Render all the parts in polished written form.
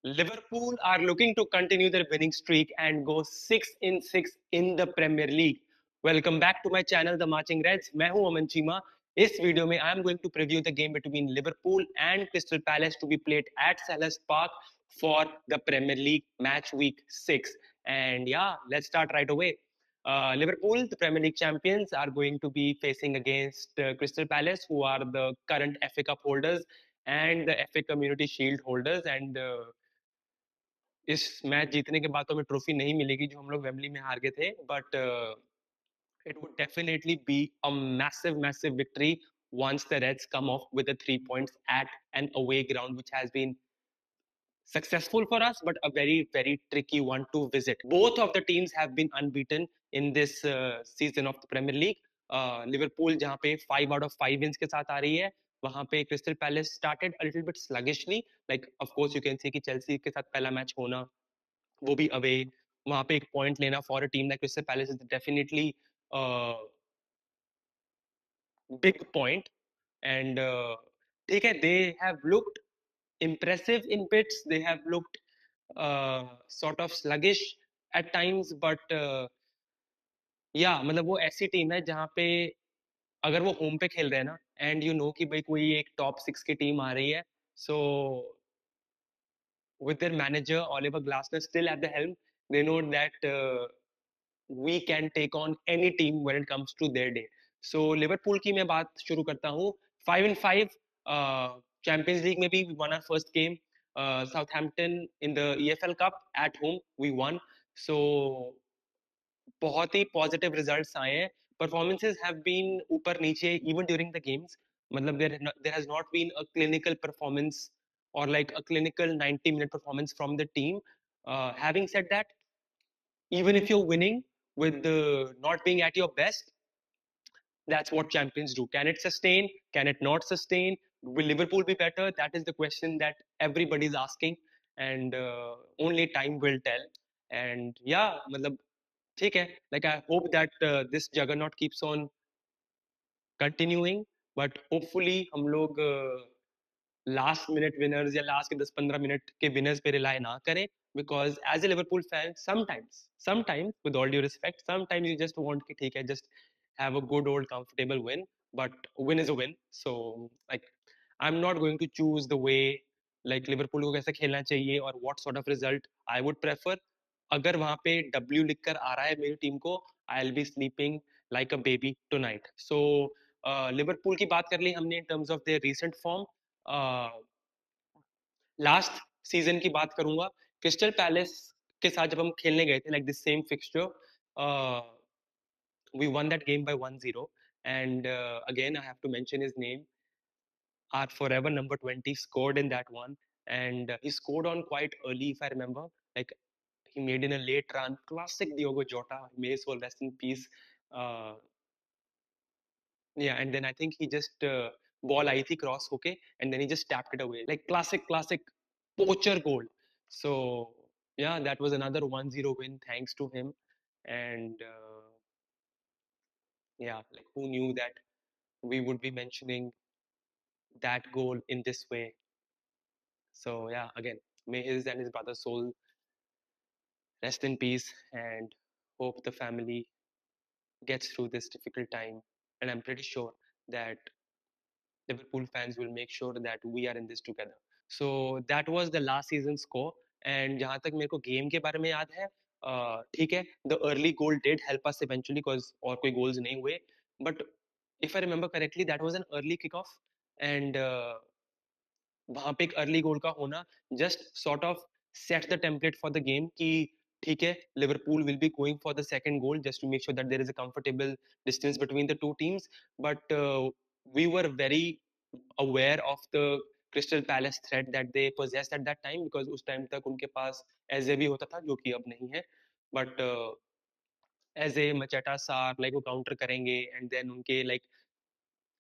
Liverpool are looking to continue their winning streak and go 6 in 6 in the Premier League. Welcome back to my channel, The Marching Reds. मैं हूं अमन चीमा. इस video में I am going to preview the game between Liverpool and Crystal Palace to be played at Selhurst Park for the Premier League match week 6. And yeah, let's start right away. Liverpool, the Premier League champions, are going to be facing against Crystal Palace, who are the current FA Cup holders and the FA Community Shield holders. And इस match जीतने के बाद तो हमें trophy नहीं मिलेगी जो हम लोग वेम्बली में हार गए थे but it would definitely be a massive victory once the Reds come off with the 3 points at an away ground which has been successful for us but a very tricky one to visit. Both of the teams have been unbeaten in this season of the Premier League. Liverpool जहाँ पे 5 out of 5 wins के साथ आ रही है, वहाँ पे crystal palace started a little bit sluggishly. Like of course you can see कि Chelsea के साथ पहला मैच होना, वो भी अवे, वहाँ पे एक पॉइंट लेना for a team like crystal palace is definitely big point. And ठीक है, they have looked impressive in bits, they have looked sort of sluggish at times, but मतलब वो ऐसी टीम है जहाँ पे अगर वो होम पे खेल रहे हैं ना एंड यू नो कि भाई कोई एक टॉप 6 की टीम आ रही है, सो with their manager Oliver Glasner still at the helm, they know that we can take on any team when it comes to their day. So Liverpool की मैं बात शुरू करता हूँ. 5-5 चैंपियंस लीग में भी we won our first game. Southampton in the EFL Cup at home we won. So बहुत ही positive results आए हैं. परफॉर्मेंसेस हैव बीन ऊपर नीचे इवन ड्यूरिंग द गेम्स. मतलब there has not been a clinical performance or like a clinical 90-minute performance from the team. Having said that, even if you're winning with the not being at your best, that's what champions do. Can it sustain? Can it not sustain? Will Liverpool be better? That is the question that everybody's asking, and only time will tell. And yeah, मतलब ठीक है. Like I hope that this juggernaut keeps on continuing, but hopefully हम लोग last minute winners या last के 10-15 minute के winners पे rely ना करें, because as a Liverpool fan sometimes with all due respect, sometimes you just want कि ठीक है, just have a good old comfortable win, but win is a win. So like I am not going to choose the way like Liverpool को कैसे खेलना चाहिए और what sort of result I would prefer. अगर वहां पे W लिखकर आ रहा है मेरी टीम को, I will be sleeping like a baby tonight. So Liverpool की बात कर ली हमने in terms of their recent form. Last season की बात करूंगा, क्रिस्टल पैलेस के साथ जब हम खेलने गए थे like this same fixture, we won that game by 1-0, and again I have to mention his name. Our forever number 20 scored in that one, and he scored on quite early if I remember. Like he made in a late run, classic Diogo Jota, may his soul rest in peace. uh, Yeah, and then I think he just ball आई थी cross होके, and then he just tapped it away. Like classic poacher goal. So yeah, that was another 1-0 win thanks to him. And yeah, like who knew that we would be mentioning that goal in this way. So yeah, again, may his and his brother's soul rest in peace, and hope the family gets through this difficult time. And I'm pretty sure that Liverpool fans will make sure that we are in this together. So that was the last season score. And जहाँ तक मेरे को game के बारे में याद है, ठीक है, the early goal did help us eventually because और कोई goals नहीं हुए. But if I remember correctly, that was an early kickoff, and वहाँ पे एक अर्ली गोल का होना just sort of set the template for the game कि ठीक है, Liverpool will be going for the second goal just to make sure that there is a comfortable distance between the two teams. But we were very aware of the Crystal Palace threat that they possessed at that time, because उस time तक उनके पास एजे भी होता था जो कि अब नहीं है. बट एज ए मचेटा सार लाइक वो काउंटर करेंगे, एंड देन उनके लाइक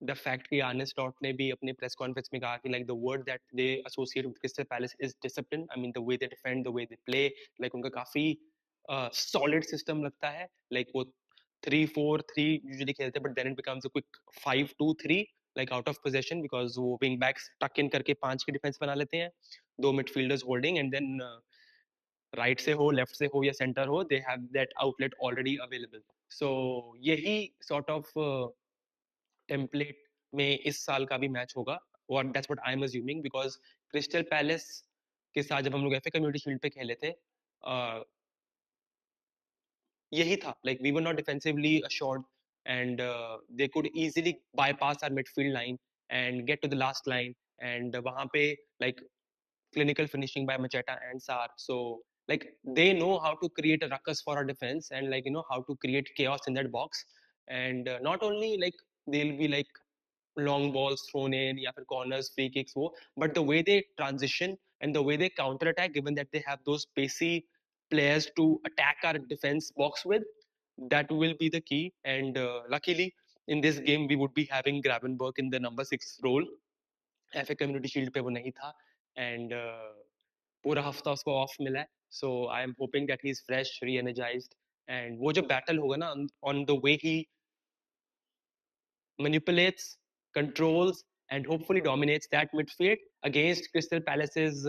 द फैक्ट कि आर्ने स्लॉट ने भी अपने प्रेस कॉन्फ्रेंस में कहा कि like the word that they associate with crystal palace is discipline. I mean the way they defend, the way they play, like उनका काफी सॉलिड सिस्टम लगता है. लाइक वो 3-4-3 यूजुअली खेलते हैं, but then it becomes a quick 5-2-3. like out of possession because वो wing backs tuck in करके 5 की defense बना लेते हैं, 2 midfielders holding and then right से हो, left से हो या center हो, they have that outlet already available. So यही sort of template में इस साल का भी मैच होगा और that's what I'm assuming because crystal Palace के साथ जब हम लोग एफए कम्युनिटी शील्ड पे खेले थे यही था like we were not defensively assured and they could easily bypass our midfield line and get to the last line and वहाँ पे like clinical finishing by Macheta and Sar. So like they know how to create a ruckus for our defense and like you know how to create chaos in that box. And not only like they'll be like long balls thrown in, या फिर corners, free kicks वो, but the way they transition and the way they counter attack, given that they have those pacey players to attack our defense box with, that will be the key. And luckily in this game we would be having Gravenberg in the number 6 role. FA community shield पे वो नहीं था and पूरा हफ्ता उसको off मिला है so I am hoping that he is fresh reenergised and वो जो बैटल होगा ना on the way he manipulates controls and hopefully dominates that midfield against Crystal Palace's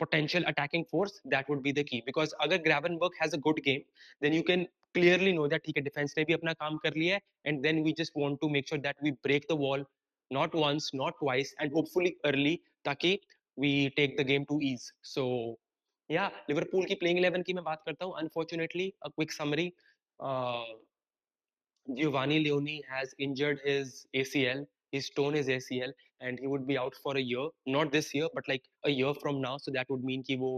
potential attacking force, that would be the key because अगर Gravenberch has a good game then you can clearly know that ठीक है defense ने भी अपना काम कर लिया है and then we just want to make sure that we break the wall not once not twice and hopefully early ताकि we take the game to ease. So yeah, Liverpool की playing 11 की मैं बात करता हूँ. Unfortunately a quick summary, uh, Giovanni Leone has injured his ACL. He's torn his ACL, and he would be out for a year. Not this year, but like a year from now. So that would mean कि वो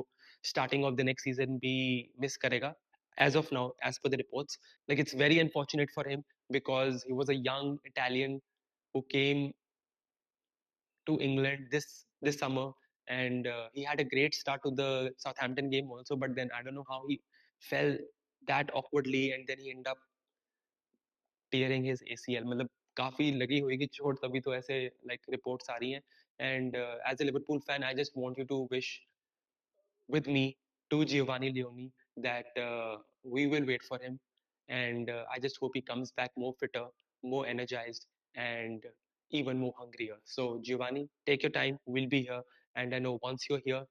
starting of the next season भी miss करेगा. As of now, as per the reports, like it's very unfortunate for him because he was a young Italian who came to England this summer, and he had a great start to the Southampton game also. But then I don't know how he fell that awkwardly, and then he ended up tearing his ACL. मतलब काफी लगी होगी चोट तभी तो ऐसे like reports आ रही हैं. And as a Liverpool fan, I just want you to wish with me to Giovanni Leone that we will wait for him, and I just hope he comes back more fitter, more energized, and even more hungrier. So Giovanni, take your time. We'll be here, and I know once you're here,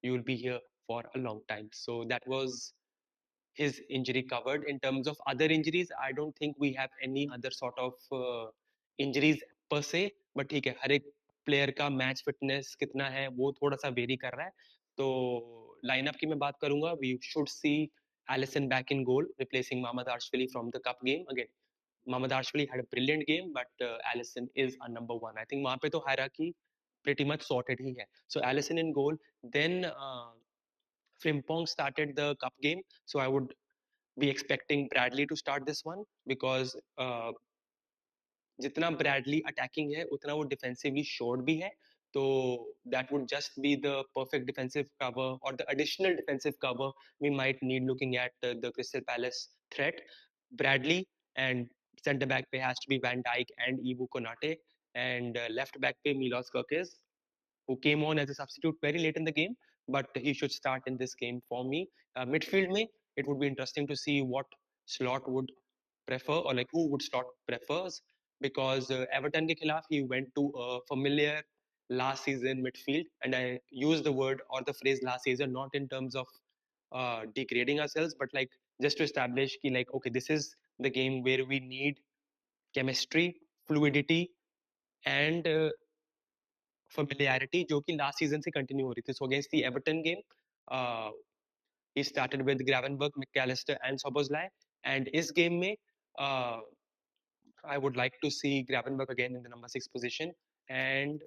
you will be here for a long time. So that was his injury covered. In terms of other injuries, I don't think we have any other sort of injuries per se. But ठीक है, हर एक player का match fitness कितना है वो थोड़ा सा very कर रहा है. तो लाइनअप की मैं बात करूंगा. We should see Alisson back in goal, replacing Mamardashvili from the cup game. Again, Mamardashvili had a brilliant game, but Alisson is a number one. I think वहाँ पे तो hierarchy pretty much sorted ही है. So Alisson in goal. Then Frimpong started the cup game, so I would be expecting Bradley to start this one because जितना Bradley attacking है उतना वो defensively short भी है. तो that would just be the perfect defensive cover or the additional defensive cover we might need looking at the Crystal Palace threat. Bradley and centre back पे has to be Van Dijk and Ibu Konate and left back पे Milos Kerkez who came on as a substitute very late in the game, but he should start in this game for me. Midfield में, it would be interesting to see what slot would prefer or like who would slot prefers because Everton के खिलाफ he went to a familiar last season midfield, and I use the word or the phrase last season not in terms of degrading ourselves, but like just to establish कि like okay, this is the game where we need chemistry, fluidity, and familiarity जो कि last season से continue हो रही थी. So against the Everton game, uh, he started with Gravenberch, McAllister and Szoboszlai. And इस game में uh, I would like to see Gravenberch again in the number 6 position and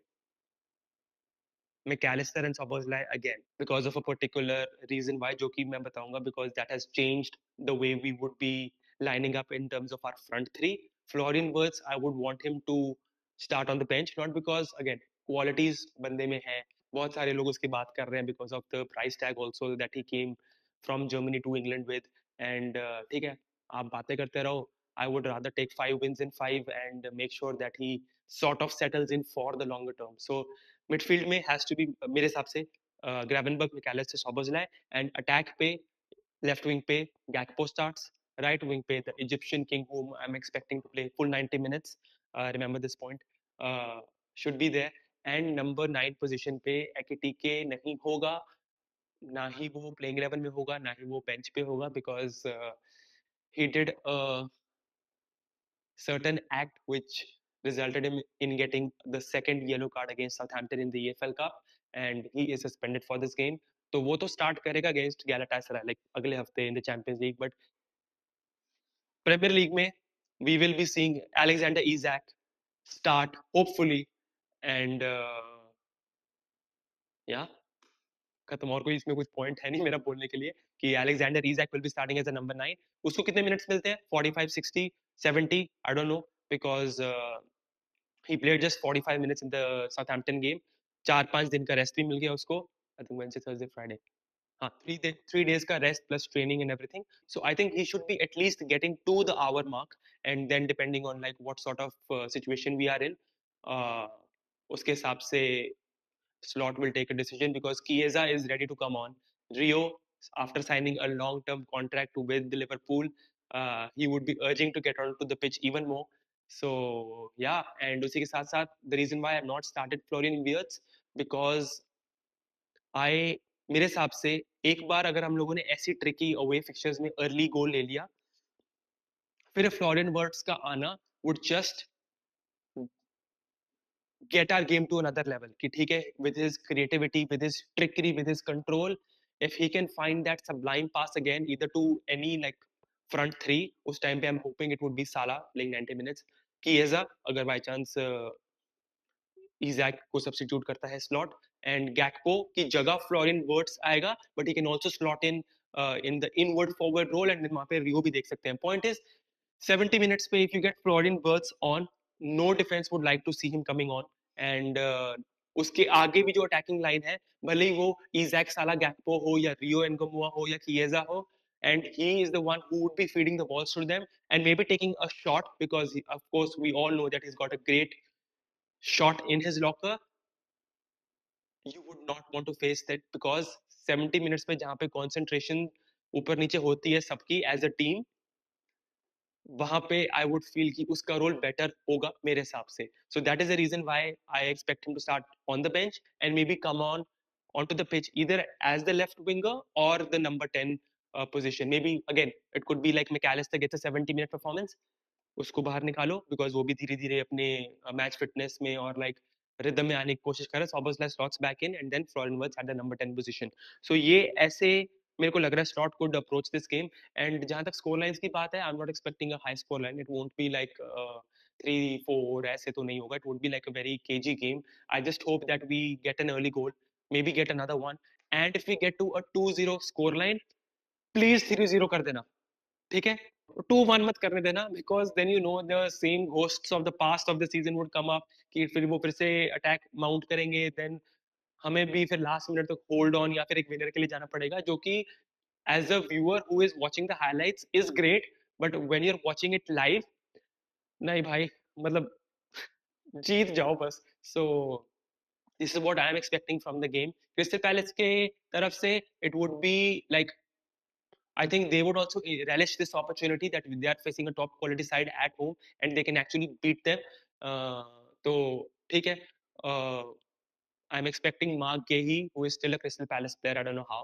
McAllister and Szoboszlai again because of a particular reason why जो कि मैं बताऊंगा because that has changed the way we would be lining up in terms of our front three. Florian Wirtz, I would want him to start on the bench not because again qualities बंदे में है बहुत सारे लोग उसकी बात कर रहे हैं because of the price tag also that he came from Germany to England with and ठीक है आप बातें करते रहो. I would rather take 5 wins in 5 and make sure that he sort of settles in for the longer term. So midfield में has to be मेरे हिसाब से Gravenberch, McAllister, Szoboszlai and attack पे left wing पे Gakpo starts, right wing पे the Egyptian king whom I'm expecting to play full 90 minutes, remember this point. uh, should be there. And number 9 position पे एकिटिके नहीं होगा, ना ही वो playing 11 में होगा, ना ही वो बेंच पे होगा, because he did a certain act which resulted him in getting the second yellow card against Southampton in the EFL Cup, and he is suspended for this game. तो वो तो स्टार्ट करेगा अगेंस्ट गैलाटासराय लाइक अगले हफ्ते in the Champions League, but Premier League में we will be seeing Alexander Isak start hopefully, and yeah, खत्म। और कोई इसमें कुछ पॉइंट है नहीं मेरा बोलने के लिए कि Alexander Isak will be starting as a number 9। उसको कितने मिनट्स मिलते हैं? 45, 60, 70, I don't know, because he played just 45 minutes in the Southampton game। 4-5 दिन का रेस्ट भी मिल गया उसको, I think Wednesday Thursday Friday, हाँ, 3 days का rest plus training and everything. So I think he should be at least getting to the hour mark, and then depending on like what sort of situation we are in, uh, उसके हिसाब से Slot will take a decision, because Chiesa is ready to come on. Rio, after signing a long-term contract with Liverpool, he would be urging to get onto the pitch even more. So yeah, and उसी के साथ साथ the reason why I have not started Florian Wirtz, because I मेरे हिसाब से एक बार अगर हम लोगों ने ऐसी ट्रिकी अवे फिक्चर्स में अर्ली गोल ले लिया, फिर फ्लोरियन वर्ड्स का आना would just get our game to another level कि ठीक है, with his creativity, with his trickery, with his control, if he can find that sublime pass again either to any like front three, उस time पे I'm hoping it would be Salah playing 90 minutes, Chiesa अगर by chance Isaac को substitute करता है Slot, and Gakpo की जगह Florian Wirtz आएगा, but he can also slot in the inward forward role, and वहां पे रियो भी देख सकते हैं। पॉइंट इज 70 minutes पे if you get Florian Wirtz on, no defense would like to see him coming on, and उसके आगे भी जो अटैकिंग लाइन है, भले ही वो इजैक साला गैक्पो हो या रियो एनगमुआ हो या किएजा हो, and he is the one who would be feeding the balls to them and maybe taking a shot, because of course we all know that he's got a great shot in his locker. You would not want to face that, because 70 minutes में जहाँ पे concentration ऊपर नीचे होती है सबकी as a team, वहां पे आई वुड फील कि उसका रोल बेटर होगा मेरे हिसाब से। So that is the reason why I expect him to start on the bench and maybe come on onto the pitch either as the left winger or the number 10 position. Maybe again it could be like McAllister gets a 70-minute performance, उसको बाहर निकालो, because वो भी धीरे धीरे अपने match fitness में और लाइक रिदम में आने की कोशिश कर रहा है। Szoboszlai slots back in, and then Florian Wirtz at the number 10 position. So ये ऐसे मेरे को लग रहा है slot could approach this game. And जहाँ तक स्कोर लाइंस की बात है, I am not expecting a high score line, it won't be like 3-4, ऐसे तो नहीं होगा, it would be like a very cagey game. I just hope that we get an early goal, maybe get another one, and if we get to a 2-0 score line, please 3-0 कर देना, ठीक है? 2-1 मत करने देना, because then you know the same ghosts of the past of the season would come up कि फिर वो फिर से अटैक माउंट करेंगे, देन हमें भी फिर लास्ट मिनट तक होल्ड ऑन या फिर एक विनर के लिए जाना पड़ेगा, जो कि as a viewer who is watching the highlights is great, but when you are watching it live, नहीं भाई, मतलब जीत जाओ बस। So this is what I am expecting from the game. Crystal Palace के तरफ से it would be like, I think they would also relish this opportunity that they are facing a top quality side at home and they can actually beat them. Uh, तो ठीक है, I'm expecting Mark Gahey, who is still a Crystal Palace player, I don't know how,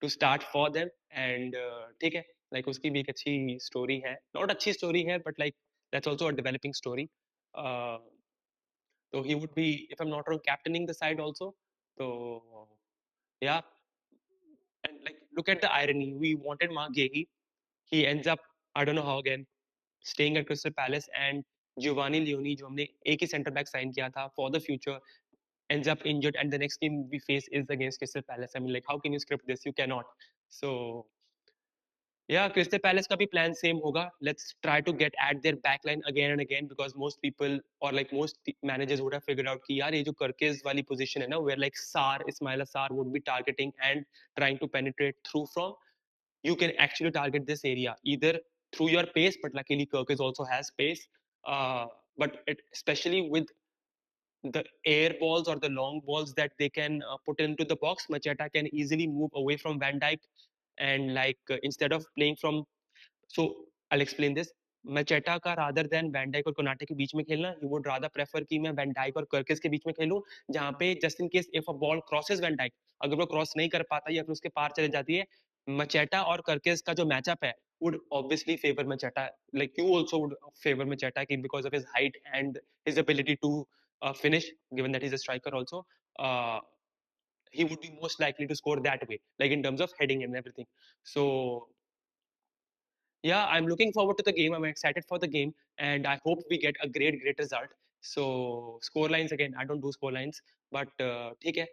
to start for them, and ठीक है, like उसकी भी एक अच्छी story है, not अच्छी story है, but like that's also a developing story. Uh, so he would be, if I'm not wrong, captaining the side also. So yeah, and like look at the irony. We wanted Mark Gahey, he ends up, I don't know how again, staying at Crystal Palace, and Giovanni Leoni, जो हमने एक ही centre back sign किया था for the future, ends up injured, and the next game we face is against Crystal Palace. I mean, like, how can you script this? You cannot. So yeah, Crystal Palace का भी plan same होगा. Let's try to get at their backline again and again, because most people or like most managers would have figured out कि यार ये जो Kirkes वाली position है ना, where like Sarr, Ismaila Sarr would be targeting and trying to penetrate through from, you can actually target this area either through your pace, but luckily Kirkes also has pace. But especially with the air balls or the long balls that they can put into the box, Macheta can easily move away from Van Dijk, and like instead of playing from, so I'll explain this. मैचेटा का rather then when Dyke और Konate के बीच में खेलना, he would rather prefer कि मैं van Dyke और कर्किस के बीच में खेलूं, जहां पे just in case if a ball crosses Van Dijk, अगर वो क्रॉस नहीं कर पाता या फिर उसके पार चले जाती है, मचेटा और कर्किस का जो मैचअप है would obviously favor Macheta. Like you also would favor Macheta because of his height and his ability to finish, given that he's a striker also. Uh, he would be most likely to score that way, like in terms of heading and everything. So yeah, I'm looking forward to the game. I'm excited for the game, and I hope we get a great result. So score lines again, I don't do score lines, but ठीक है.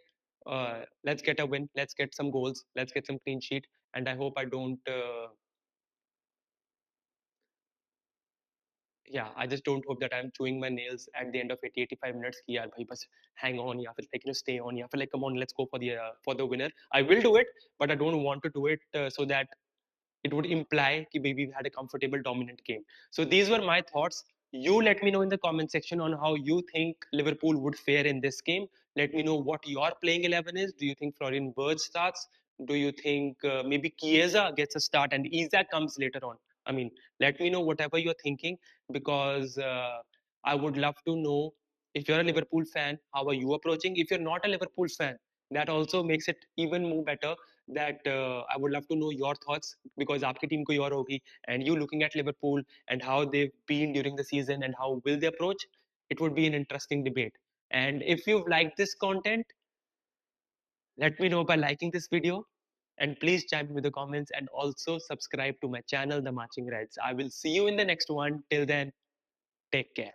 Let's get a win. Let's get some goals. Let's get some clean sheet. And I hope I don't. Yeah, I just don't hope that I'm chewing my nails at the end of 80-85 minutes. कि यार भाई बस hang on या फिर like stay on या फिर like come on, let's go for the winner. I will do it, but I don't want to do it so that it would imply कि we had a comfortable dominant game. So these were my thoughts. You let me know in the comment section on how you think Liverpool would fare in this game. Let me know what your playing 11 is. Do you think Florian Wirtz starts? Do you think maybe Chiesa gets a start and Isak comes later on? I mean, let me know whatever you're thinking, because I would love to know, if you're a Liverpool fan, how are you approaching? If you're not a Liverpool fan, that also makes it even more better, that I would love to know your thoughts, because आपकी team कोई और होगी, and you looking at Liverpool and how they've been during the season and how will they approach, it would be an interesting debate. And if you've liked this content, let me know by liking this video, and please chime in with the comments, and also subscribe to my channel, The Marching Reds. I will see you in the next one. Till then, take care.